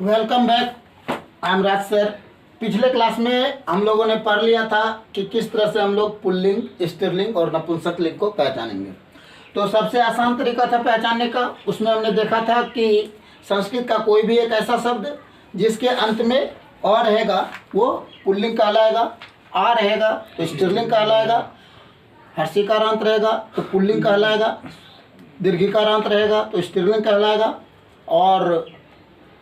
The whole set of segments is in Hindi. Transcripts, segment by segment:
Welcome back. I am Raj sir. पिछले क्लास में हम लोगों ने पढ़ लिया था कि किस तरह से हम लोग पुल्लिंग, स्त्रीलिंग और नपुंसक लिंग को पहचानेंगे। तो सबसे आसान तरीका था पहचानने का। उसमें हमने देखा था कि संस्कृत का कोई भी एक ऐसा शब्द जिसके अंत में अ रहेगा वो पुल्लिंग कहलाएगा, आ रहेगा तो स्त्रीलिंग कहलाएगा, हर्षिकारांत रहेगा तो पुल्लिंग कहलाएगा, दीर्घिकारांत रहेगा तो स्त्रीलिंग कहलाएगा, और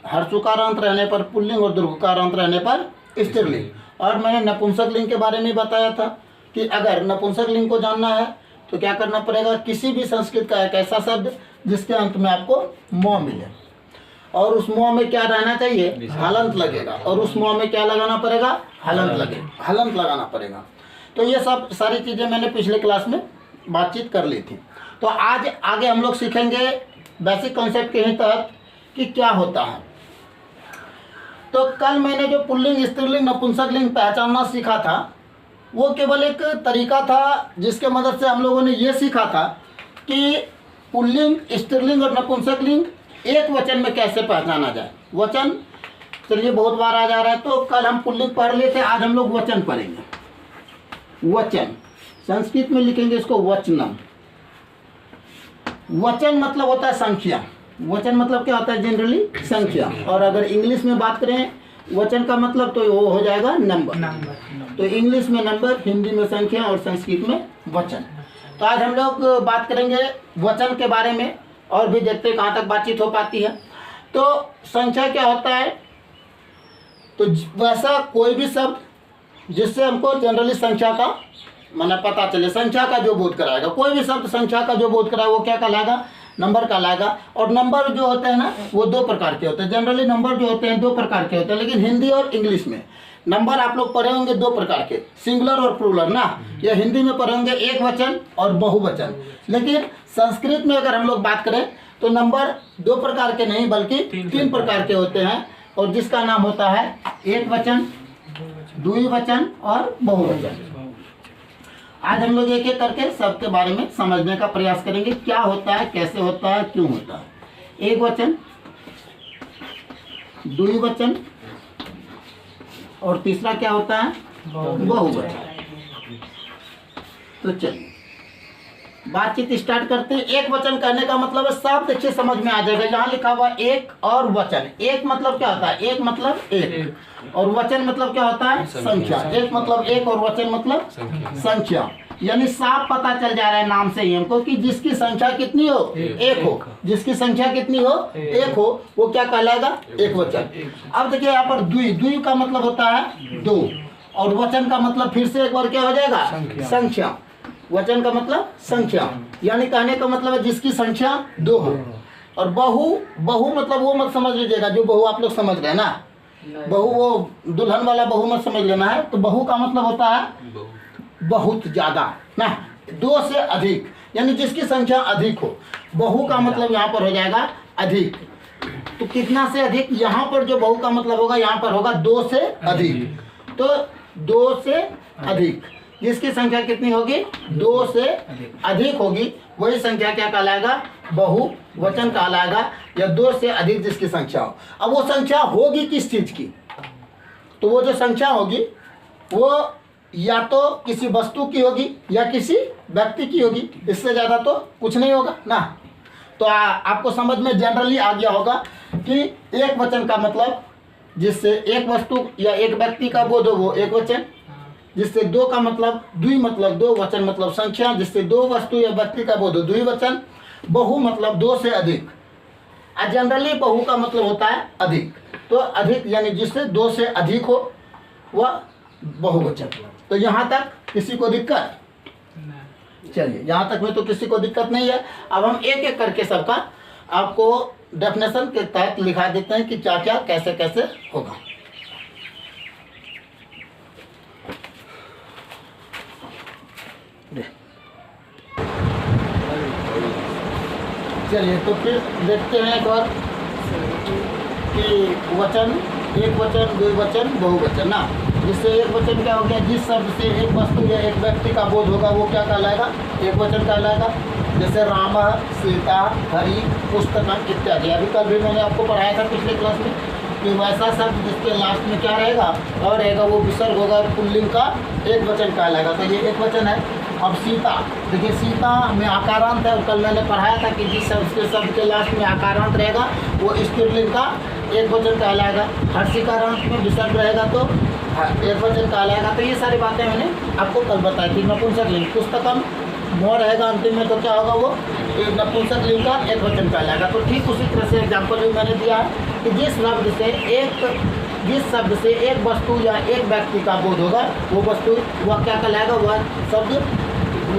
हर्षुकारांत रहने पर पुल्लिंग और दीर्घकारांत रहने पर स्त्रीलिंग। और मैंने नपुंसक लिंग के बारे में बताया था कि अगर नपुंसक लिंग को जानना है तो क्या करना पड़ेगा, किसी भी संस्कृत का एक ऐसा शब्द जिसके अंत में आपको म मिले और उस म में क्या रहना चाहिए, हलंत लगेगा, और उस म में क्या लगाना पड़ेगा, हलंत लगेगा, हलंत लगाना पड़ेगा। तो ये सब सारी चीज़ें मैंने पिछले क्लास में बातचीत कर ली थी। तो आज आगे हम लोग सीखेंगे बेसिक कॉन्सेप्ट के ही तहत कि क्या होता है। तो कल मैंने जो पुल्लिंग, स्त्रीलिंग, नपुंसक लिंग पहचानना सीखा था वो केवल एक तरीका था जिसके मदद से हम लोगों ने ये सीखा था कि पुल्लिंग, स्त्रीलिंग और नपुंसक लिंग एक वचन में कैसे पहचाना जाए। वचन चलिए बहुत बार आ जा रहा है, तो कल हम पुल्लिंग पढ़ लिए थे, आज हम लोग वचन पढ़ेंगे। वचन संस्कृत में लिखेंगे इसको वचनम। वचन मतलब होता है संख्या। वचन मतलब क्या होता है, जनरली संख्या। और अगर इंग्लिश में बात करें वचन का मतलब तो वो हो जाएगा नंबर। तो इंग्लिश में नंबर, हिंदी में संख्या और संस्कृत में वचन। तो आज हम लोग बात करेंगे वचन के बारे में और भी देखते हैं कहाँ तक बातचीत हो पाती है। तो संख्या क्या होता है, तो वैसा कोई भी शब्द जिससे हमको जनरली संख्या का माना पता चले, संख्या का जो बोध कराएगा, कोई भी शब्द संख्या का जो बोध कराए वो क्या कहलाएगा, नंबर कहलाएगा। और नंबर जो होते हैं ना वो दो प्रकार के होते हैं। जनरली नंबर जो होते हैं दो प्रकार के होते हैं, लेकिन हिंदी और इंग्लिश में नंबर आप लोग पढ़े होंगे दो प्रकार के, सिंगुलर और प्लूरल ना। या हिंदी में पढ़े होंगे एक वचन और बहुवचन। लेकिन संस्कृत में अगर हम लोग बात करें तो नंबर दो प्रकार के नहीं बल्कि तीन प्रकार के होते हैं, और जिसका नाम होता है एक वचन, द्विवचन और बहुवचन। आज हम लोग एक एक करके सबके बारे में समझने का प्रयास करेंगे, क्या होता है, कैसे होता है, क्यों होता है। एक वचन, द्विवचन और तीसरा क्या होता है, बहुवचन। तो चलिए बातचीत स्टार्ट करते हैं। एक वचन कहने का मतलब है, साफ देखिए समझ में आ जाएगा, यहाँ लिखा हुआ एक और वचन। एक मतलब क्या होता है, एक मतलब एक, और वचन मतलब क्या होता है, संख्या। एक मतलब एक और वचन मतलब संख्या। यानी साफ पता चल जा रहा है नाम से ही हमको कि जिसकी संख्या कितनी हो, एक हो। जिसकी संख्या कितनी हो, एक हो, वो क्या कहलाएगा, एक वचन। अब देखिए यहाँ पर द्वि का मतलब होता है दो, और वचन का मतलब फिर से एक बार क्या हो जाएगा, संख्या। वचन का मतलब संख्या, यानी कहने का मतलब है जिसकी संख्या दो हो। और बहु मतलब वो मत समझ लीजिएगा जो बहु आप लोग समझ रहे हैं ना, बहु वो दुल्हन वाला बहु मत समझ लेना है। तो बहु का मतलब होता है बहुत ज्यादा ना, दो से अधिक, यानी जिसकी संख्या अधिक हो। बहु का मतलब यहाँ पर हो जाएगा अधिक। तो कितना से अधिक, यहाँ पर जो बहु का मतलब होगा यहाँ पर होगा दो से अधिक। तो दो से अधिक, जिसकी संख्या कितनी होगी, दो से अधिक होगी, वही संख्या क्या कहलाएगा, बहुवचन कहलाएगा, या दो से अधिक जिसकी संख्या हो। अब वो संख्या होगी किस चीज की, तो वो जो संख्या होगी वो या तो किसी वस्तु की होगी या किसी व्यक्ति की होगी, इससे ज्यादा तो कुछ नहीं होगा ना। तो आपको समझ में जनरली आ गया होगा कि एक वचन का मतलब जिससे एक वस्तु या एक व्यक्ति का बोध हो वो एक वचन, जिससे दो का मतलब द्वि मतलब दो, वचन मतलब संख्या, जिससे दो वस्तु या व्यक्ति का बोध हो द्विवचन। बहु मतलब दो से अधिक, जनरली बहु का मतलब होता है अधिक। तो अधिक यानी जिससे दो से अधिक हो वह बहुवचन। तो यहाँ तक किसी को दिक्कत, चलिए यहाँ तक में तो किसी को दिक्कत नहीं है। अब हम एक एक करके सबका आपको डेफिनेशन के तहत लिखा देते हैं कि क्या क्या कैसे कैसे होगा। चलिए तो फिर देखते हैं एक बार कि वचन, एक वचन, द्विवचन, बहुवचन ना। जिससे एक वचन क्या हो गया, जिस शब्द से एक वस्तु या एक व्यक्ति का बोध होगा वो क्या कहलाएगा, एक वचन कहलाएगा। जैसे राम, सीता, हरि, पुस्तकम इत्यादि। अभी कल भी मैंने आपको पढ़ाया था पिछले क्लास में कि वैसा शब्द जिसके लास्ट में क्या रहेगा और रहेगा वो विसर्ग होगा, पुल्लिंग का एक वचन कहलाएगा। तो ये एक वचन है। अब सीता, देखिए सीता में आकारांत है, कल मैंने पढ़ाया था कि जिस शब्द के लास्ट में आकारांत रहेगा वो स्त्रीलिंग का एक वचन कहलाएगा। हर्षिकारांत में विसर्ग रहेगा तो एक वचन कहलाएगा। तो ये सारी बातें मैंने आपको कल बताई थी। नपुंसक लिंग, पुस्तकम मोह रहेगा अंतिम में तो क्या होगा, वो एक नपुंसक लिंग का एक वचन कहलाएगा। तो ठीक उसी तरह से एग्जाम्पल भी मैंने दिया है कि जिस शब्द से एक वस्तु या एक व्यक्ति का बोध होगा वो वस्तु वह क्या कहलाएगा, वह शब्द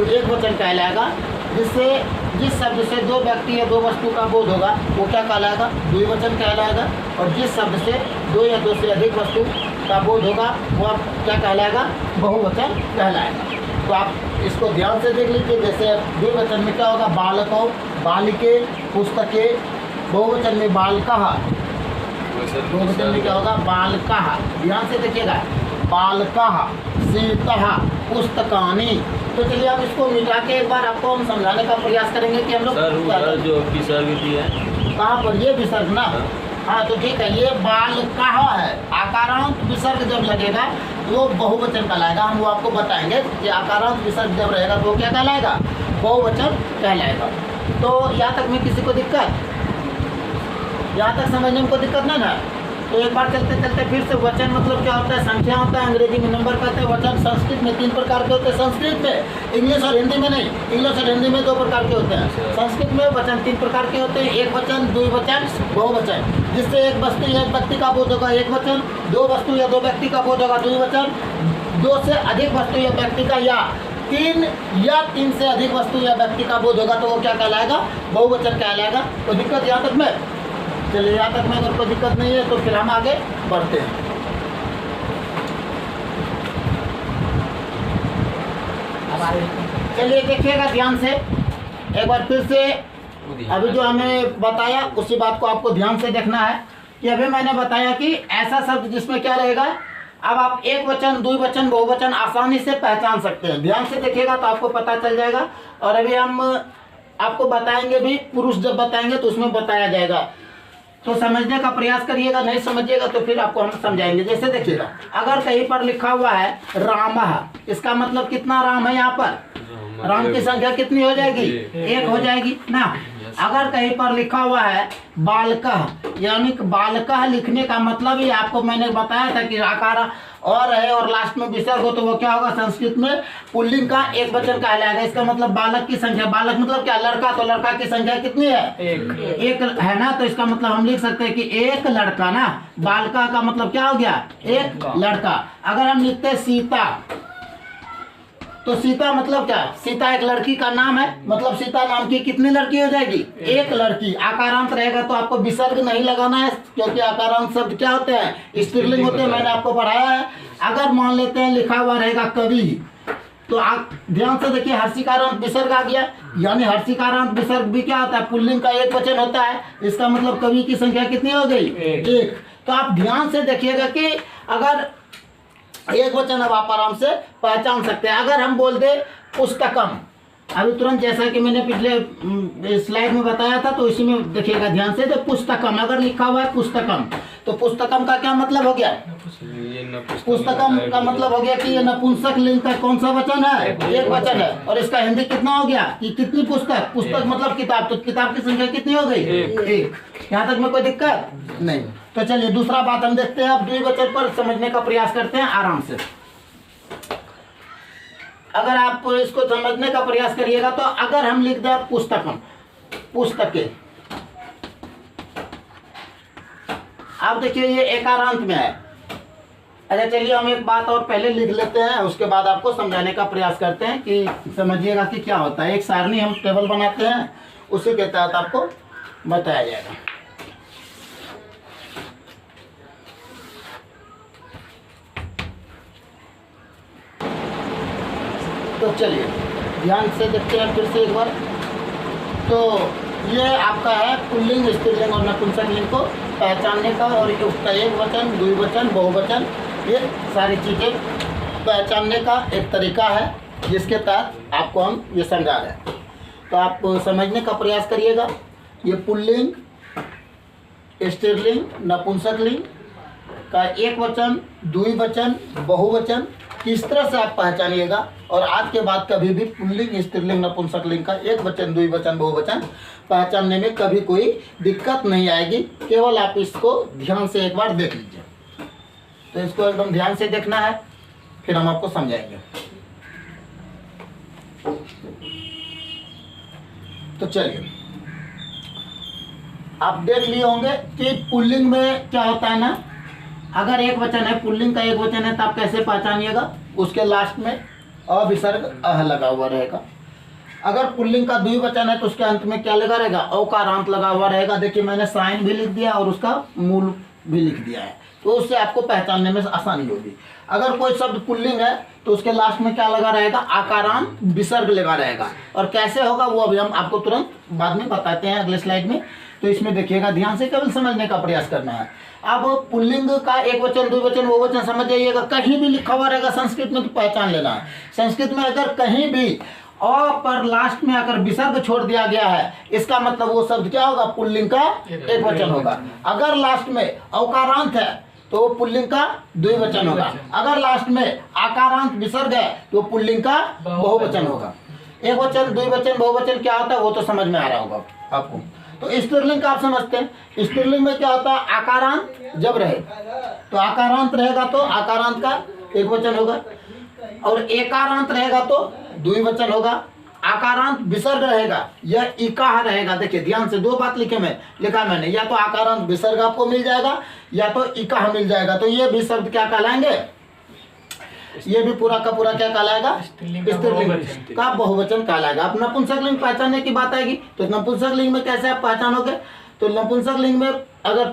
एक वचन कहलाएगा। जिस शब्द से दो व्यक्ति या दो वस्तु का बोध होगा वो क्या कहलाएगा, द्विवचन कहलाएगा। और जिस शब्द से दो या दो से अधिक वस्तु का बोध होगा वह क्या कहलाएगा, बहुवचन कहलाएगा। तो आप इसको ध्यान से देख लीजिए। जैसे द्विवचन में क्या होगा, बालकों, बालिके, पुस्तके। बहुवचन में बालकः, बहुवचन में क्या होगा, बालकः। ध्यान से देखिएगा, बालकः, सीतः, पुस्तकानि। तो चलिए अब इसको मिटा के एक बार आपको हम समझाने का प्रयास करेंगे कि हम लोग जो विसर्ग दिया है कहाँ पर, ये विसर्ग ना। हाँ तो ठीक है, ये बालकः है। आकारांत विसर्ग जब लगेगा तो बहुवचन कहलाएगा। हम वो आपको बताएंगे कि आकारांत विसर्ग जब रहेगा तो क्या कहलाएगा, बहुवचन कहलाएगा। तो यहाँ तक में किसी को दिक्कत, यहाँ तक समझने में कोई दिक्कत नहीं ना। तो एक बार चलते चलते फिर से वचन मतलब क्या होता है, संख्या होता है, अंग्रेजी में नंबर कहते हैं। वचन संस्कृत में 3 प्रकार के होते हैं, संस्कृत में, इंग्लिश और हिंदी में नहीं। इंग्लिश और हिंदी में 2 प्रकार के होते हैं। संस्कृत में वचन 3 प्रकार के होते हैं, एक वचन, द्विवचन, बहुवचन। जिससे एक वस्तु या एक व्यक्ति का बोध होगा एक वचन, दो वस्तु या दो व्यक्ति का बोध होगा द्विवचन, 2 से अधिक वस्तु या व्यक्ति का या 3 से अधिक वस्तु या व्यक्ति का बोध होगा तो वो क्या कहलाएगा, बहुवचन कहलाएगा। तो दिक्कत यहाँ तक में, चलिए यहाँ तक में अगर कोई दिक्कत नहीं है तो फिर हम आगे बढ़ते हैं। चलिए देखिएगा ध्यान से एक बार फिर से। अभी जो हमें बताया उसी बात को आपको ध्यान से देखना है कि अभी मैंने बताया कि ऐसा शब्द जिसमें क्या रहेगा, अब आप एक वचन, द्विवचन, बहुवचन आसानी से पहचान सकते हैं। ध्यान से देखिएगा तो आपको पता चल जाएगा। और अभी हम आपको बताएंगे भी, पुरुष जब बताएंगे तो उसमें बताया जाएगा। तो समझने का प्रयास करिएगा, नहीं समझिएगा तो फिर आपको हम समझाएंगे। जैसे देखिएगा, अगर कहीं पर लिखा हुआ है रामः, इसका मतलब कितना राम है, यहाँ पर राम की संख्या कितनी हो जाएगी, 1 हो जाएगी ना। अगर कहीं पर लिखा हुआ है बालकः, यानी बालकः लिखने का मतलब ही आपको मैंने बताया था कि आकार और है और लास्ट में विसर्ग हो तो वो क्या होगा, संस्कृत में पुल्लिंग का एक वचन कहलाएगा। इसका मतलब बालक की संख्या, बालक मतलब क्या, लड़का, तो लड़का की संख्या कितनी है, एक है ना। तो इसका मतलब हम लिख सकते हैं कि एक लड़का ना, बालका का मतलब क्या हो गया, एक लड़का। अगर हम लिखते हैं सीता, तो सीता मतलब क्या, सीता एक लड़की का नाम है, मतलब सीता नाम की कितनी लड़की हो जाएगी, एक लड़की। आकारांत रहेगा तो आपको विसर्ग नहीं लगाना है, क्योंकि आकारांत शब्द क्या होते हैं, स्त्रीलिंग होते हैं, मैंने आपको पढ़ाया है। अगर मान लेते हैं लिखा हुआ रहेगा कवि, तो आप ध्यान से देखिए, हर्षिकारांत विसर्ग आ गया, यानी हर्षिकारांत विसर्ग भी क्या होता है, पुल्लिंग का एक वचन होता है। इसका मतलब कवि की संख्या कितनी हो गई, 1। तो आप ध्यान से देखिएगा कि अगर एक वचन अब आप आराम से पहचान सकते हैं। अगर हम बोल दे पुस्तकम, अभी तुरंत जैसा कि मैंने पिछले स्लाइड में बताया था तो इसी में देखिएगा ध्यान से। तो पुस्तकम अगर लिखा हुआ है पुस्तकम, तो पुस्तकम का क्या मतलब हो गया, पुस्तकम का मतलब हो गया कि ये नपुंसक लिंग का कौन सा वचन है, एक वचन है। और इसका हिंदी कितना हो गया कि कितनी पुस्तक, पुस्तक मतलब किताब, तो किताब की संख्या कितनी हो गई, 1। यहाँ तक में कोई दिक्कत नहीं। तो चलिए दूसरा बात हम देखते हैं। अब द्विवचन पर समझने का प्रयास करते हैं आराम से। अगर आप इसको समझने का प्रयास करिएगा तो अगर हम लिख दें पुस्तकम, पुस्तकें, आप देखिए ये एकारांत में है। अच्छा चलिए हम एक बात और पहले लिख लेते हैं, उसके बाद आपको समझाने का प्रयास करते हैं कि समझिएगा कि क्या होता है। एक सारणी हम टेबल बनाते हैं, उसी के तहत आपको बताया जाएगा। तो चलिए ध्यान से देखते हैं फिर से एक बार। तो ये आपका है पुल्लिंग, स्त्रीलिंग और नपुंसक लिंग को पहचानने का, और उसका एक वचन, द्विवचन, बहुवचन ये सारी चीज़ें पहचानने का एक तरीका है जिसके तहत आपको हम ये समझा रहे हैं। तो आप समझने का प्रयास करिएगा। ये पुल्लिंग, स्त्रीलिंग, नपुंसकलिंग का एक वचन, द्विवचन, बहुवचन किस तरह से आप पहचानिएगा। और आज के बाद कभी भी पुल्लिंग, स्त्रीलिंग, नपुंसकलिंग का एक वचन, द्विवचन, बहुवचन पहचानने में कभी कोई दिक्कत नहीं आएगी। केवल आप इसको ध्यान से एक बार देख लीजिए। तो इसको एकदम ध्यान से देखना है, फिर हम आपको समझाएंगे। तो चलिए, आप देख लिए होंगे कि पुल्लिंग में क्या होता है ना, अगर एक वचन है, पुल्लिंग का एक वचन है, तो आप कैसे पहचानिएगा, उसके लास्ट में अ विसर्ग अह लगा हुआ रहेगा। अगर पुल्लिंग का द्विवचन है तो उसके अंत में क्या लगा रहेगा, औकारांत लगा हुआ रहेगा। देखिए मैंने साइन भी लिख दिया और उसका मूल भी लिख दिया है, तो उससे आपको पहचानने में आसानी होगी। अगर कोई शब्द पुल्लिंग है तो उसके लास्ट में क्या लगा रहेगा, आकारांत विसर्ग लगा रहेगा। और कैसे होगा वो अभी हम आपको तुरंत बाद में बताते हैं अगले स्लाइड में। तो इसमें देखिएगा ध्यान से, केवल समझने का प्रयास करना है। अब पुल्लिंग का एक वचन, द्विवचन, बहुवचन समझ जाइएगा। कहीं भी लिखा हुआ रहेगा संस्कृत में तो पहचान लेना है। संस्कृत में अगर कहीं भी अ पर लास्ट में आकर विसर्ग छोड़ दिया गया है, इसका मतलब वो शब्द क्या होगा, पुल्लिंग का एक वचन होगा। अगर लास्ट में औकारांत है तो वो पुल्लिंग का द्विवचन होगा। अगर लास्ट में आकारांत विसर्ग है तो पुल्लिंग का बहुवचन होगा। एक वचन, द्विवचन, बहुवचन क्या होता है वो तो समझ में आ रहा होगा आपको। तो स्त्रीलिंग का आप समझते हैं। स्त्रीलिंग में क्या होता है, आकारांत जब रहे तो आकारांत रहेगा तो आकारांत का एक वचन होगा, और एकारांत रहेगा तो द्विवचन होगा। आकारांत विसर्ग रहेगा, यह इकाह रहेगा। देखिए ध्यान से, दो बात लिखा मैंने, या तो आकारांत विसर्ग आपको मिल जाएगा या तो इकाह मिल जाएगा। तो ये भी शब्द क्या कहलाएंगे, ये भी पूरा का पूरा क्या कहलाएगा, स्त्रीलिंग का बहुवचन कहलाएगा। अब नपुंसकलिंग पहचानने की बात आएगी तो नपुंसकलिंग में कैसे आप पहचानोगे, तो नपुंसकलिंग में अगर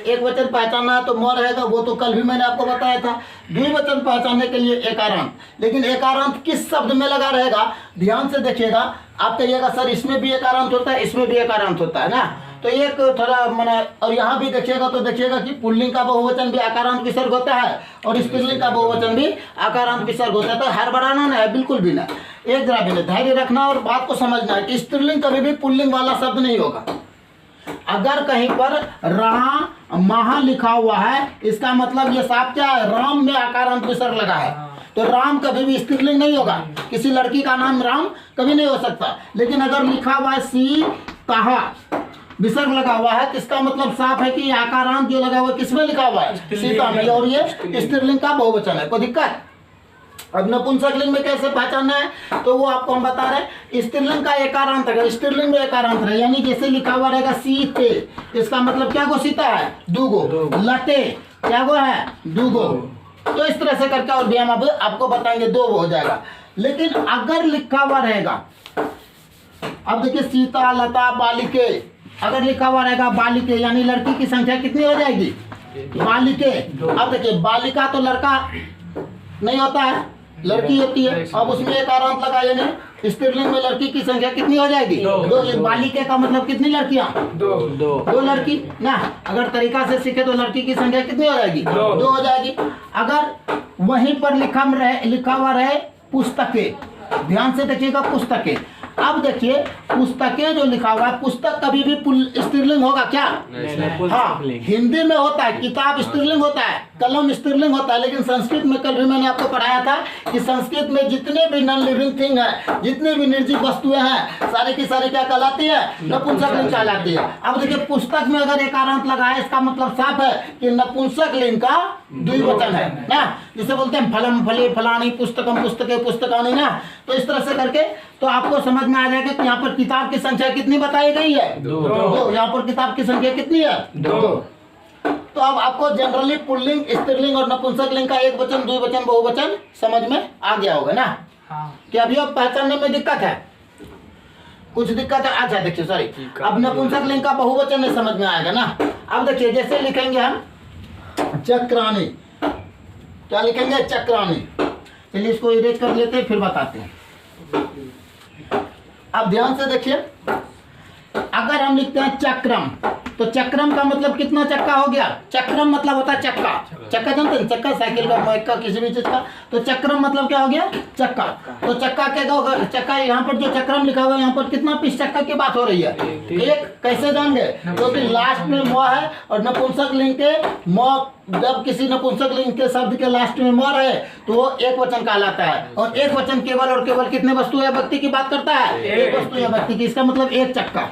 एक वचन पहचानना है तो म रहेगा, वो तो कल भी मैंने आपको बताया था। द्विवचन पहचानने के लिए एकारांत, लेकिन एकारांत किस शब्द में लगा रहेगा, ध्यान से देखिएगा। आप कहिएगा सर इसमें भी एकारांत होता है, इसमें भी एकारांत होता है ना, तो एक थोड़ा मना। और यहाँ भी देखिएगा तो देखिएगा कि पुल्लिंग का बहुवचन भी आकारांत विसर्ग होता है और स्त्रीलिंग का बहुवचन भी आकारांत विसर्ग होता है। तो हड़बड़ाना ना है, बिल्कुल भी ना, एक जरा भी नहीं, धैर्य रखना और बात को समझना है कि स्त्रीलिंग कभी भी पुल्लिंग वाला शब्द नहीं होगा। अगर कहीं पर राम महा लिखा हुआ है, इसका मतलब ये साफ क्या है, राम में आकारांत विसर्ग लगा है, तो राम कभी भी स्त्रीलिंग नहीं होगा। किसी लड़की का नाम राम कभी नहीं हो सकता। लेकिन अगर लिखा हुआ है सीता, विसर्ग लगा हुआ है, किसका मतलब साफ है कि आकारांत जो लगा हुआ है किसमें लिखा हुआ है, सीता में, और ये स्त्रीलिंग का बहुवचन है। कोई दिक्कत? अब नपुंसकलिंग में कैसे पहचानना है तो वो आपको हम बता रहे हैं। स्त्रीलिंग का एकारांत है, स्त्रीलिंग में एकारांत है, यानी जैसे लिखा हुआ रहेगा सीते, इसका मतलब क्या गो, सीता है, दूगो, लते क्या गो है, दूगो। तो इस तरह से करके और भी हम अब आपको बताएंगे, दो हो जाएगा। लेकिन अगर लिखा हुआ रहेगा, अब देखिए सीता, लता, बालिके, अगर लिखा हुआ रहेगा बालिके, यानी लड़की की संख्या कितनी हो जाएगी, बालिके। अब देखिए बालिका तो लड़का नहीं होता है, लड़की होती है। अब उसमें एक आरांत लगा, यानी स्त्रीलिंग में लड़की की संख्या कितनी हो जाएगी, दो। ये बालिके का मतलब कितनी लड़कियां, दो लड़की ना। अगर तरीका से सीखे तो लड़की की संख्या कितनी हो जाएगी, दो हो जाएगी। अगर वहीं पर लिखा हुआ रहे पुस्तकें, ध्यान से देखिएगा, पुस्तकें। अब देखिए पुस्तकें जो लिखा हुआ है, पुस्तक कभी भी स्त्रीलिंग होगा क्या, हाँ, हिंदी में होता है, किताब स्त्रीलिंग होता है, कलम स्त्रीलिंग होता है। लेकिन संस्कृत में कल भी मैंने आपको पढ़ाया था कि संस्कृत में जितने भी नॉन लिविंग थिंग है, जितनी भी निर्जीव वस्तुएं हैं, सारी की सारी क्या कहलाती है, नपुंसकलिंग कहलाती है। अब देखिए पुस्तक में अगर एकारांत लगा है, इसका मतलब साफ है कि नपुंसकलिंग का द्विवचन है ना, जिसे बोलते हैं फलम फले फलानी, पुस्तकम पुस्तके पुस्तकानी ना। तो इस तरह से करके तो आपको समझ में आ जाएगा कि यहाँ पर किताब की संख्या कितनी बताई गई है, दो। यहाँ पर किताब की संख्या कितनी है, दो। तो अब आपको जनरली पुल्लिंग, स्त्रीलिंग और नपुंसकलिंग का एक वचन, द्विवचन, बहुवचन समझ में आ गया होगा ना। कि अभी अब पहचानने में दिक्कत है, कुछ दिक्कत है। अच्छा देखिए, सॉरी, अब नपुंसकलिंग का बहुवचन नहीं समझ में आएगा ना। अब देखिए जैसे लिखेंगे हम चक्रानी, क्या लिखेंगे, चक्रानी। चलिए इसको इरेज कर लेते हैं, फिर बताते हैं। अब ध्यान से देखिए, अगर हम लिखते हैं चक्रम, तो चक्रम का मतलब कितना चक्का हो गया? चक्रम मतलब होता है चक्का। चक्का जानते हैं? चक्का साइकिल का, बाइक का, किसी भी चीज का। तो चक्रम मतलब क्या हो गया? चक्का। तो चक्का क्या होगा? चक्का यहाँ पर जो चक्रम लिखा हुआ है यहाँ पर कितना पीस चक्का की बात हो रही है? एक। कैसे जान गए? क्योंकि लास्ट में म है और नपुंसक लिंग के म, जब किसी नपुंसक लिंग के शब्द के लास्ट में म रहे तो वो एक वचन कहलाता है। और एक वचन केवल और केवल कितने वस्तु या व्यक्ति की बात करता है? एक वस्तु या व्यक्ति की। इसका मतलब एक चक्का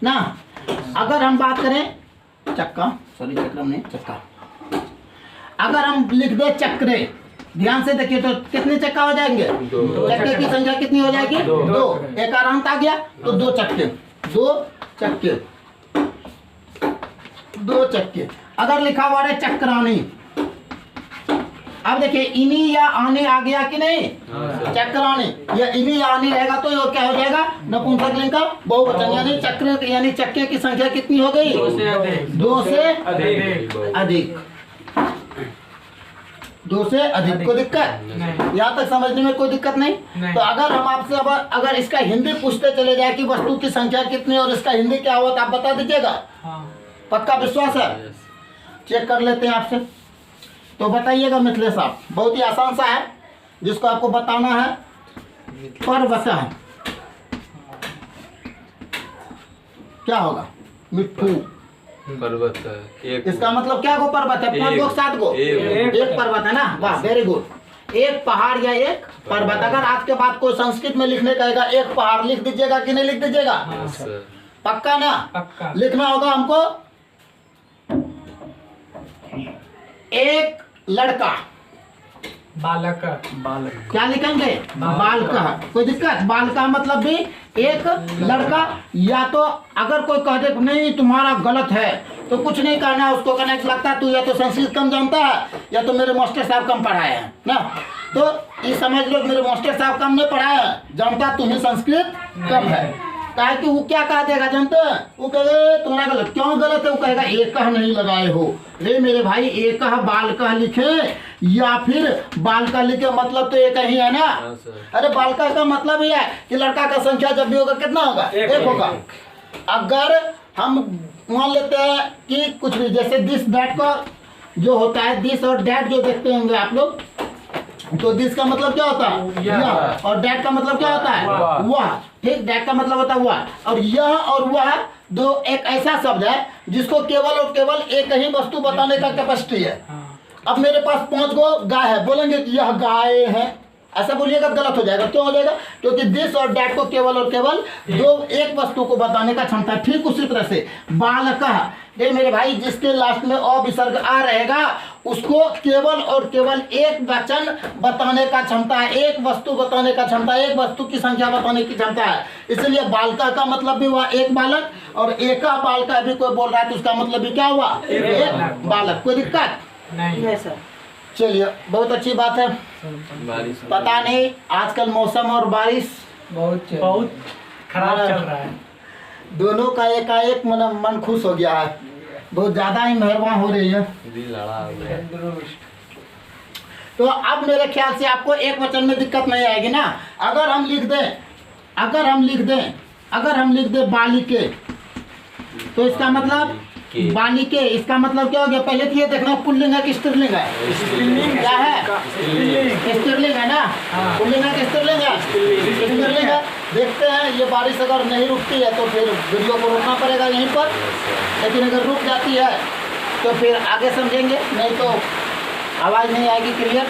ना। अगर हम बात करें चक्का, सॉरी चक्रम नहीं, चक्का। अगर हम लिख दे चक्रे, ध्यान से देखिए तो कितने चक्का हो जाएंगे? चक्के की संख्या कितनी हो जाएगी? दो। एक आरांत आ गया तो दो चक्के, दो चक्के, दो चक्के। अगर लिखा हुआ है चक्रानी, अब देखिए इनी या आने आ गया कि नहीं? चक्रानी या इनी या आने रहेगा तो ये क्या हो जाएगा? नपुंसक लिंग का बहुवचन। यानी चक्र यानी चक्के की संख्या कितनी हो गई? दो से अधिक। दो से अधिक। कोई दिक्कत? यहाँ तक समझने में कोई दिक्कत नहीं? तो अगर हम आपसे अब अगर इसका हिंदी पूछते चले जाए कि वस्तु की संख्या कितनी और इसका हिंदी क्या हुआ तो आप बता दीजिएगा? पक्का विश्वास है? चेक कर लेते हैं आपसे। तो बताइएगा मिथिलेश साहब, बहुत ही आसान सा है जिसको आपको बताना है। पर्वत क्या होगा? मिट्ठू। पर्वत है एक। इसका मतलब क्या? को पर्वत है? 5 गो 7 गो? एक पर्वत है ना। वाह, वेरी गुड। एक पहाड़ या एक पर्वत। अगर आज के बाद कोई संस्कृत में लिखने कहेगा एक पहाड़, लिख दीजिएगा कि नहीं लिख दीजिएगा? पक्का ना? पक्का। लिखना होगा हमको एक लड़का, बालक। क्या लिखेंगे? बालका। कोई दिक्कत? बालका मतलब भी एक लड़का। या तो अगर कोई कह दे नहीं तुम्हारा गलत है तो कुछ नहीं कहना है, उसको कहना लगता है तू या तो संस्कृत कम जानता है या तो मेरे मास्टर साहब कम पढ़ाए हैं ना। तो ये समझ लो मेरे मास्टर साहब कम नहीं पढ़ाए हैं, जानता तुम्हें संस्कृत कम है। कहे कि वो क्या कह देगा जानते हैं? वो कहे तुम्हारा गलत। क्यों गलत है? वो कहेगा एक कह नहीं लगाए हो। रे मेरे भाई, एक कह बाल कह लिखे या फिर बाल का लिखे, मतलब तो एक ही है ना। अरे बालका का मतलब ये है कि लड़का का संख्या जब भी होगा कितना होगा? एक होगा। अगर हम मान लेते हैं कि कुछ भी जैसे दिस दैट का जो होता है, दिस और डैट जो देखते होंगे आप लोग, तो दिस का मतलब क्या होता है? यह। और डैट का मतलब क्या होता है? वह। ठीक, डैट का मतलब होता है वह। और यह और वह दो एक ऐसा शब्द है जिसको केवल और केवल एक ही वस्तु बताने का कैपेसिटी है। अब मेरे पास 5 गो गाय है, बोलेंगे कि यह गाय है, ऐसा बोलिएगा गलत हो जाएगा। क्यों हो जाएगा? क्योंकि दिस और डैट को केवल और केवल दो एक वस्तु को बताने का क्षमता है। ठीक उसी तरह से बालकः, ये मेरे भाई जिसके लास्ट में अ विसर्ग आ रहेगा उसको केवल और केवल एक वचन बताने का क्षमता है, एक वस्तु बताने का क्षमता है, एक वस्तु की संख्या बताने की क्षमता है। इसलिए बालका का मतलब भी हुआ एक बालक, और एका बालका भी कोई बोल रहा है तो उसका मतलब भी क्या हुआ? एक बालक। कोई दिक्कत नहीं सर। चलिए, बहुत अच्छी बात है। बारिश पता नहीं आजकल मौसम और बारिश बहुत खराब चल रहा है। दोनों का एकाएक मन खुश हो गया है, बहुत ज्यादा ही मेहरबान हो रही है। दिल लड़ा हो गया। तो अब मेरे ख्याल से आपको एक वचन में दिक्कत नहीं आएगी ना। अगर हम लिख दें बालिके, तो इसका मतलब बालिके, इसका मतलब क्या हो गया? पहले तो ये देखना पुल्लिंग है कि स्त्रीलिंग है? क्या है? स्त्रीलिंग है ना। पुल्लिंग है कि स्त्रीलिंग है? स्त्रीलिंग है। देखते हैं, ये बारिश अगर नहीं रुकती है तो फिर वीडियो को रोकना पड़ेगा यहीं पर, लेकिन अगर रुक जाती है तो फिर आगे समझेंगे, नहीं तो आवाज़ नहीं आएगी क्लियर।